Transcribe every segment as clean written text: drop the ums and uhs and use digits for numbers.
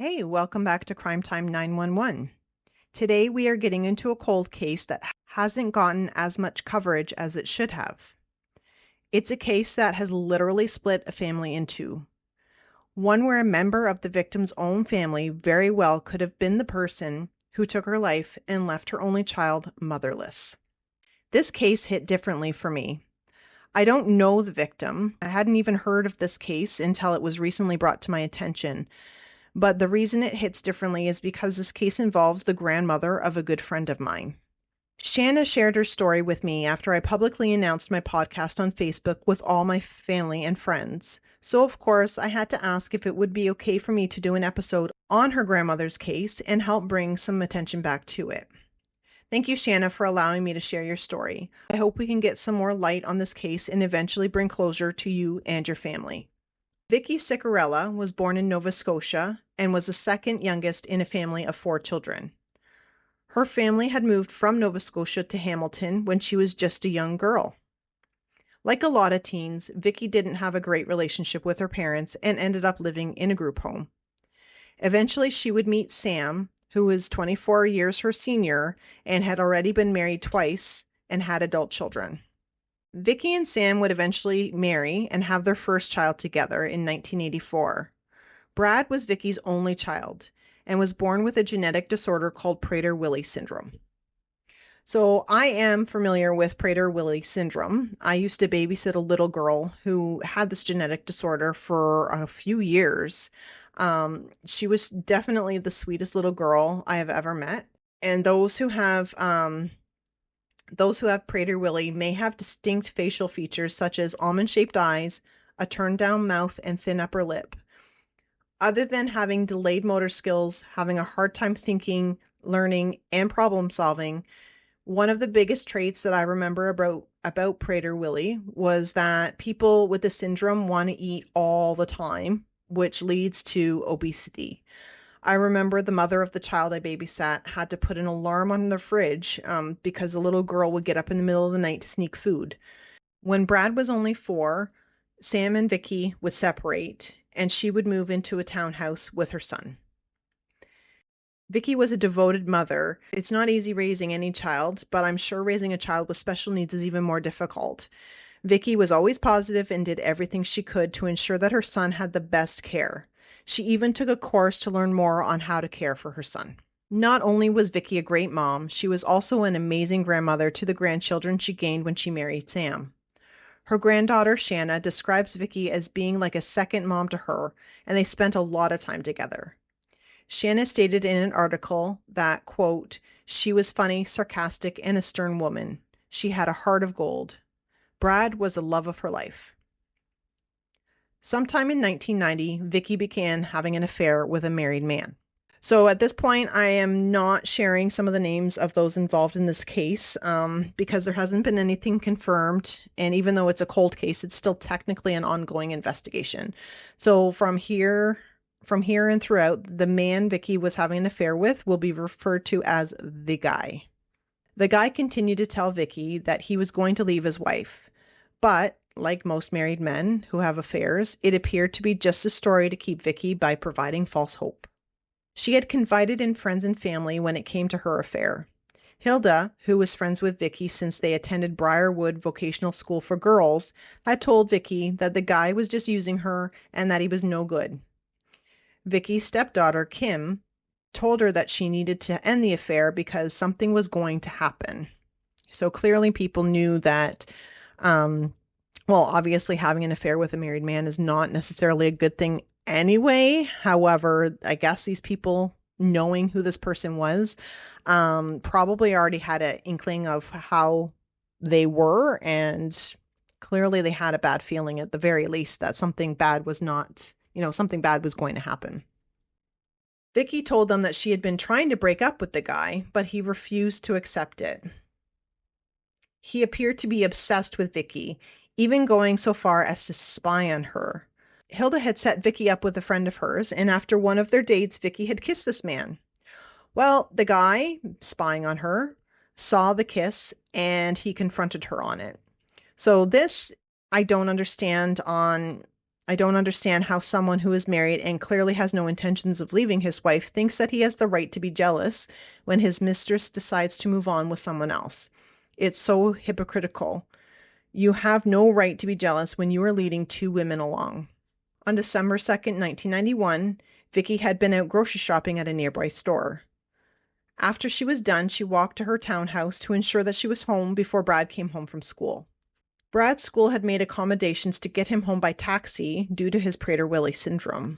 Hey, welcome back to Crime Time 911. Today we are getting into a cold case that hasn't gotten as much coverage as it should have. It's a case that has literally split a family in two. One where a member of the victim's own family very well could have been the person who took her life and left her only child motherless. This case hit differently for me. I don't know the victim. I hadn't even heard of this case until it was recently brought to my attention. But the reason it hits differently is because this case involves the grandmother of a good friend of mine. Shanna shared her story with me after I publicly announced my podcast on Facebook with all my family and friends. So, of course, I had to ask if it would be okay for me to do an episode on her grandmother's case and help bring some attention back to it. Thank you, Shanna, for allowing me to share your story. I hope we can get some more light on this case and eventually bring closure to you and your family. Vicki Sicurella was born in Nova Scotia and was the second youngest in a family of 4 children. Her family had moved from Nova Scotia to Hamilton when she was just a young girl. Like a lot of teens, Vicki didn't have a great relationship with her parents and ended up living in a group home. Eventually, she would meet Sam, who was 24 years her senior and had already been married twice and had adult children. Vicki and Sam would eventually marry and have their first child together in 1984. Brad was Vicki's only child and was born with a genetic disorder called Prader-Willi syndrome. So I am familiar with Prader-Willi syndrome. I used to babysit a little girl who had this genetic disorder for a few years. She was definitely the sweetest little girl I have ever met. And those who have Prader-Willi may have distinct facial features such as almond-shaped eyes, a turned-down mouth, and thin upper lip. Other than having delayed motor skills, having a hard time thinking, learning, and problem-solving, one of the biggest traits that I remember about Prader-Willi was that people with the syndrome want to eat all the time, which leads to obesity. I remember the mother of the child I babysat had to put an alarm on the fridge because the little girl would get up in the middle of the night to sneak food. When Brad was only 4, Sam and Vicki would separate, and she would move into a townhouse with her son. Vicki was a devoted mother. It's not easy raising any child, but I'm sure raising a child with special needs is even more difficult. Vicki was always positive and did everything she could to ensure that her son had the best care. She even took a course to learn more on how to care for her son. Not only was Vicki a great mom, she was also an amazing grandmother to the grandchildren she gained when she married Sam. Her granddaughter Shanna describes Vicki as being like a second mom to her, and they spent a lot of time together. Shanna stated in an article that, quote, "She was funny, sarcastic, and a stern woman. She had a heart of gold. Brad was the love of her life." Sometime in 1990, Vicki began having an affair with a married man. So at this point, I am not sharing some of the names of those involved in this case because there hasn't been anything confirmed. And even though it's a cold case, it's still technically an ongoing investigation. So from here and throughout, the man Vicki was having an affair with will be referred to as the guy. The guy continued to tell Vicki that he was going to leave his wife, but like most married men who have affairs, it appeared to be just a story to keep Vicki by providing false hope. She had confided in friends and family when it came to her affair. Hilda, who was friends with Vicki since they attended Briarwood Vocational School for Girls, had told Vicki that the guy was just using her and that he was no good. Vicki's stepdaughter, Kim, told her that she needed to end the affair because something was going to happen. So clearly people knew that obviously having an affair with a married man is not necessarily a good thing anyway. However, I guess these people, knowing who this person was, probably already had an inkling of how they were, and clearly they had a bad feeling at the very least that something bad was going to happen. Vicki told them that she had been trying to break up with the guy, but he refused to accept it. He appeared to be obsessed with Vicki, even going so far as to spy on her. Hilda had set Vicki up with a friend of hers, and after one of their dates, Vicki had kissed this man. Well, the guy, spying on her, saw the kiss, and he confronted her on it. So this, I don't understand on I don't understand how someone who is married and clearly has no intentions of leaving his wife thinks that he has the right to be jealous when his mistress decides to move on with someone else. It's so hypocritical. You have no right to be jealous when you are leading two women along. On December 2nd, 1991, Vicki had been out grocery shopping at a nearby store. After she was done, she walked to her townhouse to ensure that she was home before Brad came home from school. Brad's school had made accommodations to get him home by taxi due to his Prader-Willi syndrome.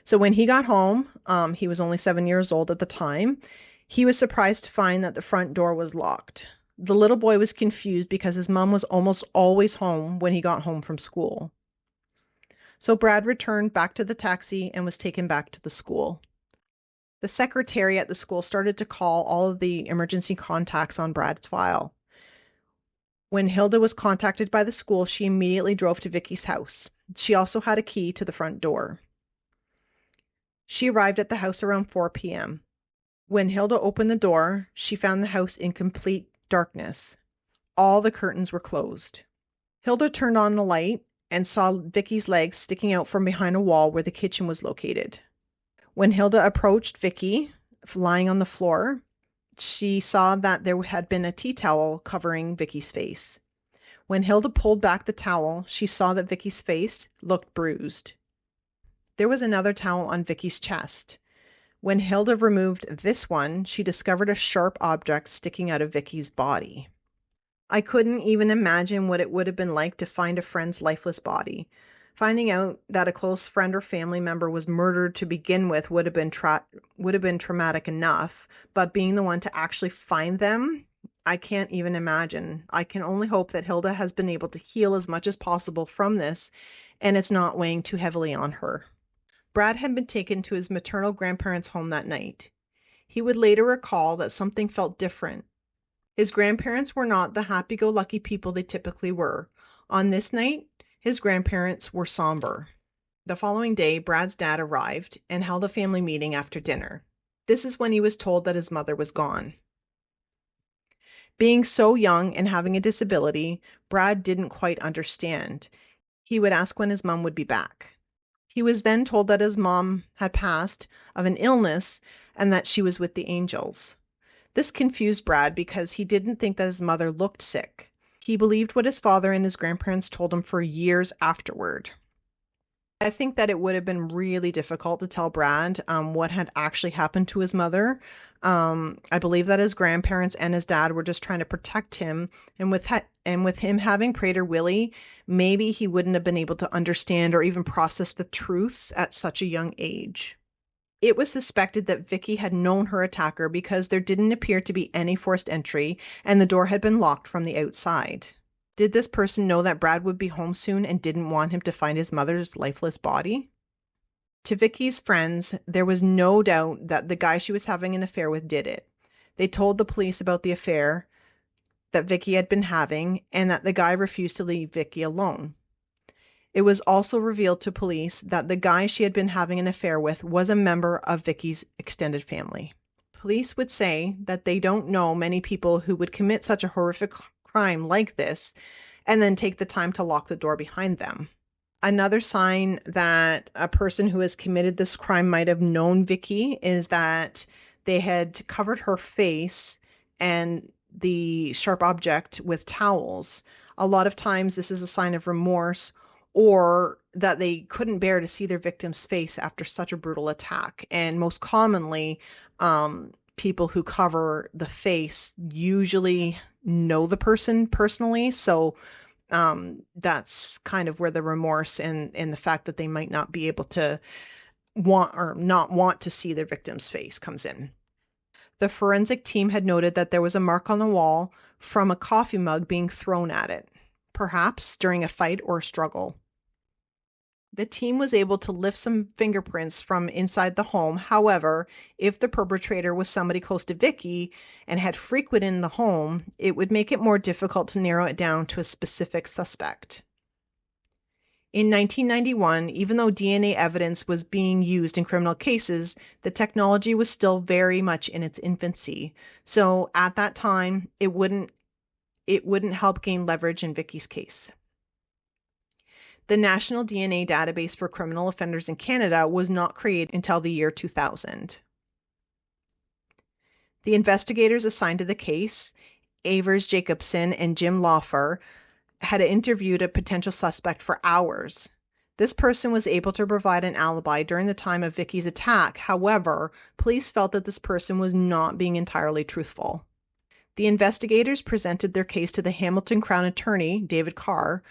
So when he got home, he was only 7 years old at the time, he was surprised to find that the front door was locked. The little boy was confused because his mom was almost always home when he got home from school. So Brad returned back to the taxi and was taken back to the school. The secretary at the school started to call all of the emergency contacts on Brad's file. When Hilda was contacted by the school, she immediately drove to Vicki's house. She also had a key to the front door. She arrived at the house around 4 p.m. When Hilda opened the door, she found the house in complete darkness. All the curtains were closed. Hilda turned on the light and saw Vicki's legs sticking out from behind a wall where the kitchen was located. When Hilda approached Vicki, lying on the floor, she saw that there had been a tea towel covering Vicki's face. When Hilda pulled back the towel, she saw that Vicki's face looked bruised. There was another towel on Vicki's chest. When Hilda removed this one, she discovered a sharp object sticking out of Vicki's body. I couldn't even imagine what it would have been like to find a friend's lifeless body. Finding out that a close friend or family member was murdered to begin with would have been traumatic enough, but being the one to actually find them, I can't even imagine. I can only hope that Hilda has been able to heal as much as possible from this, and it's not weighing too heavily on her. Brad had been taken to his maternal grandparents' home that night. He would later recall that something felt different. His grandparents were not the happy-go-lucky people they typically were. On this night, his grandparents were somber. The following day, Brad's dad arrived and held a family meeting after dinner. This is when he was told that his mother was gone. Being so young and having a disability, Brad didn't quite understand. He would ask when his mom would be back. He was then told that his mom had passed of an illness and that she was with the angels. This confused Brad because he didn't think that his mother looked sick. He believed what his father and his grandparents told him for years afterward. I think that it would have been really difficult to tell Brad what had actually happened to his mother. I believe that his grandparents and his dad were just trying to protect him, and with him having Prader-Willi, maybe he wouldn't have been able to understand or even process the truth at such a young age. It was suspected that Vicki had known her attacker because there didn't appear to be any forced entry and the door had been locked from the outside. Did this person know that Brad would be home soon and didn't want him to find his mother's lifeless body? To Vicki's friends, there was no doubt that the guy she was having an affair with did it. They told the police about the affair that Vicki had been having and that the guy refused to leave Vicki alone. It was also revealed to police that the guy she had been having an affair with was a member of Vicki's extended family. Police would say that they don't know many people who would commit such a horrific crime like this and then take the time to lock the door behind them. Another sign that a person who has committed this crime might have known Vicki is that they had covered her face and the sharp object with towels. A lot of times this is a sign of remorse or that they couldn't bear to see their victim's face after such a brutal attack. And most commonly, people who cover the face usually know the person personally. So that's kind of where the remorse and the fact that they might not be able to not want to see their victim's face comes in. The forensic team had noted that there was a mark on the wall from a coffee mug being thrown at it, perhaps during a fight or a struggle. The team was able to lift some fingerprints from inside the home. However, if the perpetrator was somebody close to Vicki and had frequented the home, it would make it more difficult to narrow it down to a specific suspect. In 1991, even though DNA evidence was being used in criminal cases, the technology was still very much in its infancy. So at that time, it wouldn't help gain leverage in Vicki's case. The National DNA Database for Criminal Offenders in Canada was not created until the year 2000. The investigators assigned to the case, Avers Jacobson and Jim Lawfer, had interviewed a potential suspect for hours. This person was able to provide an alibi during the time of Vicki's attack. However, police felt that this person was not being entirely truthful. The investigators presented their case to the Hamilton Crown Attorney, David Carr,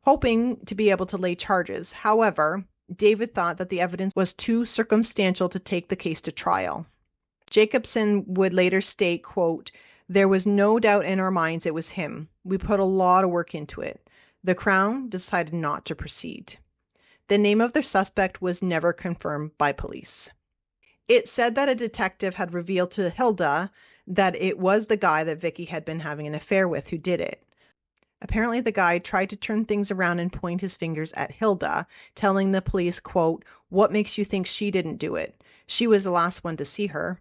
hoping to be able to lay charges. However, David thought that the evidence was too circumstantial to take the case to trial. Jacobson would later state, quote, "There was no doubt in our minds it was him. We put a lot of work into it. The Crown decided not to proceed." The name of the suspect was never confirmed by police. It said that a detective had revealed to Hilda that it was the guy that Vicki had been having an affair with who did it. Apparently, the guy tried to turn things around and point his fingers at Hilda, telling the police, quote, "What makes you think she didn't do it? She was the last one to see her."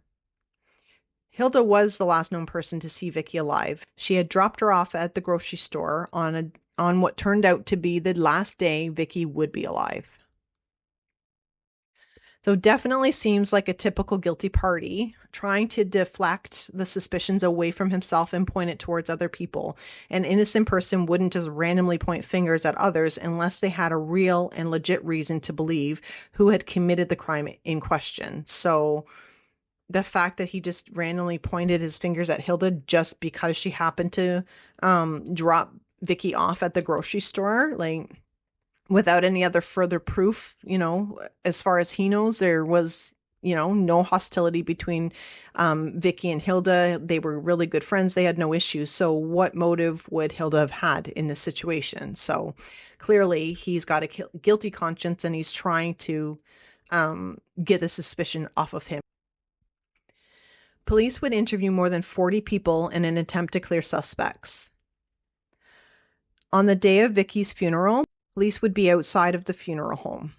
Hilda was the last known person to see Vicki alive. She had dropped her off at the grocery store on what turned out to be the last day Vicki would be alive. So definitely seems like a typical guilty party, trying to deflect the suspicions away from himself and point it towards other people. An innocent person wouldn't just randomly point fingers at others unless they had a real and legit reason to believe who had committed the crime in question. So the fact that he just randomly pointed his fingers at Hilda just because she happened to drop Vicki off at the grocery store, like, without any other further proof, as far as he knows, there was, no hostility between Vicki and Hilda. They were really good friends. They had no issues. So what motive would Hilda have had in this situation? So clearly he's got a guilty conscience and he's trying to get the suspicion off of him. Police would interview more than 40 people in an attempt to clear suspects. On the day of Vicki's funeral, police would be outside of the funeral home.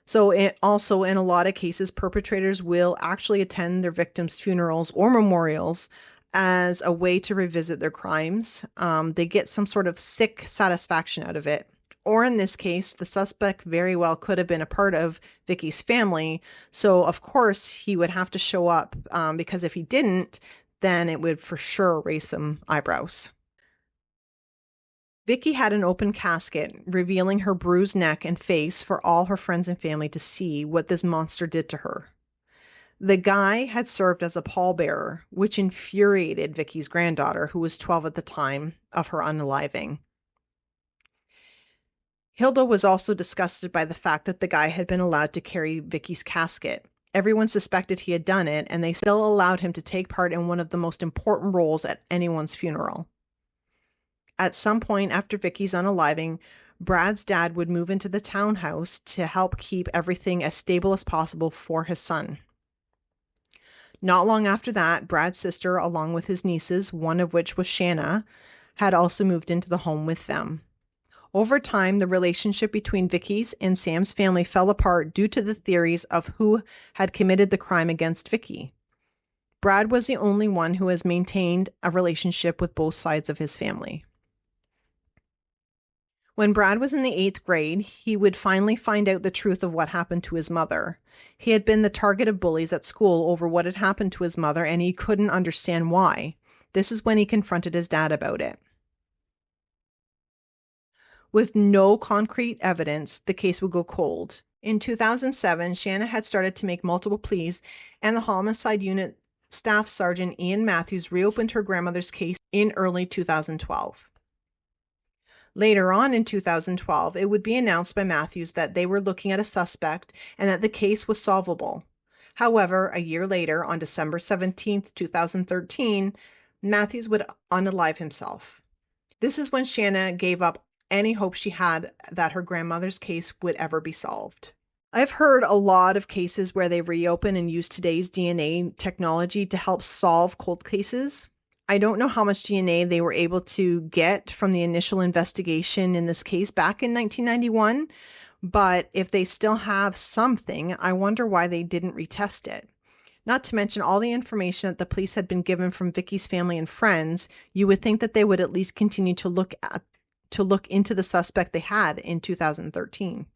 So also in a lot of cases, perpetrators will actually attend their victims' funerals or memorials as a way to revisit their crimes. They get some sort of sick satisfaction out of it. Or in this case, the suspect very well could have been a part of Vicki's family. So of course he would have to show up because if he didn't, then it would for sure raise some eyebrows. Vicki had an open casket, revealing her bruised neck and face for all her friends and family to see what this monster did to her. The guy had served as a pallbearer, which infuriated Vicki's granddaughter, who was 12 at the time of her unaliving. Hilda was also disgusted by the fact that the guy had been allowed to carry Vicki's casket. Everyone suspected he had done it, and they still allowed him to take part in one of the most important roles at anyone's funeral. At some point after Vicki's unaliving, Brad's dad would move into the townhouse to help keep everything as stable as possible for his son. Not long after that, Brad's sister, along with his nieces, one of which was Shanna, had also moved into the home with them. Over time, the relationship between Vicki's and Sam's family fell apart due to the theories of who had committed the crime against Vicki. Brad was the only one who has maintained a relationship with both sides of his family. When Brad was in the 8th grade, he would finally find out the truth of what happened to his mother. He had been the target of bullies at school over what had happened to his mother, and he couldn't understand why. This is when he confronted his dad about it. With no concrete evidence, the case would go cold. In 2007, Shanna had started to make multiple pleas, and the Homicide Unit Staff Sergeant Ian Matthews reopened her grandmother's case in early 2012. Later on in 2012, it would be announced by Matthews that they were looking at a suspect and that the case was solvable. However, a year later, on December 17, 2013, Matthews would unalive himself. This is when Shanna gave up any hope she had that her grandmother's case would ever be solved. I've heard a lot of cases where they reopen and use today's DNA technology to help solve cold cases. I don't know how much DNA they were able to get from the initial investigation in this case back in 1991, but if they still have something, I wonder why they didn't retest it. Not to mention all the information that the police had been given from Vicki's family and friends, you would think that they would at least continue to look at to look into the suspect they had in 2013.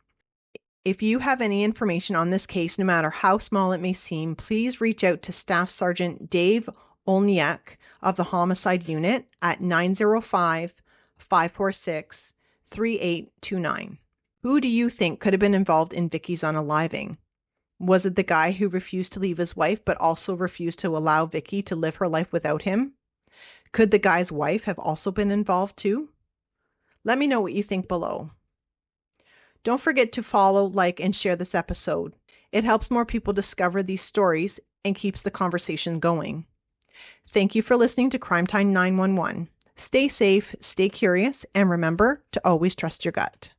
If you have any information on this case, no matter how small it may seem, please reach out to Staff Sergeant Dave Olniak of the Homicide Unit at 905-546-3829. Who do you think could have been involved in Vicki's unaliving? Was it the guy who refused to leave his wife but also refused to allow Vicki to live her life without him? Could the guy's wife have also been involved too? Let me know what you think below. Don't forget to follow, like, and share this episode. It helps more people discover these stories and keeps the conversation going. Thank you for listening to Crime Time 911. Stay safe, stay curious, and remember to always trust your gut.